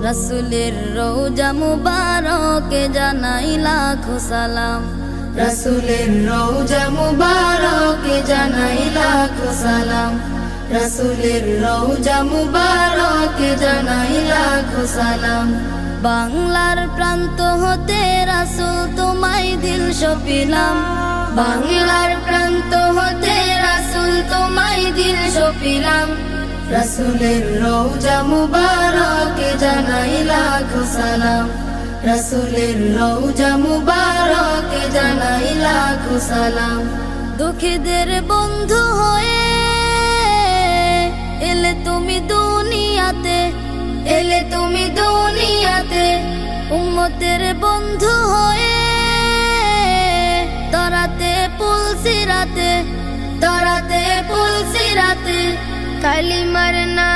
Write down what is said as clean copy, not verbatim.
রাসূলের রওজা মুবারকে জানাই লাখো সালাম। রাসূলের রওজা মুবারকে জানাই লাখো সালাম। রাসূলের রওজা মুবারকে জানাই লাখো সালাম। বাংলার প্রান্ত হতে রাসূল তোমায় দিল সপিলাম। বাংলার প্রান্ত হতে রাসূল তোমায় দিল সপিলাম। রাসূলের রওজা মুবারকে জানাই লাখো সালাম। রাসূলের রওজা মুবারকে জানাই লাখো সালাম। দুঃখীদের বন্ধু হয়ে এলে তুমি দুনিয়াতে, এলে তুমি দুনিয়াতে। উম্মতের বন্ধু হয়ে তরাতে পুলসিরাতে, তরাতে পুলসিরাতে। কালিমার না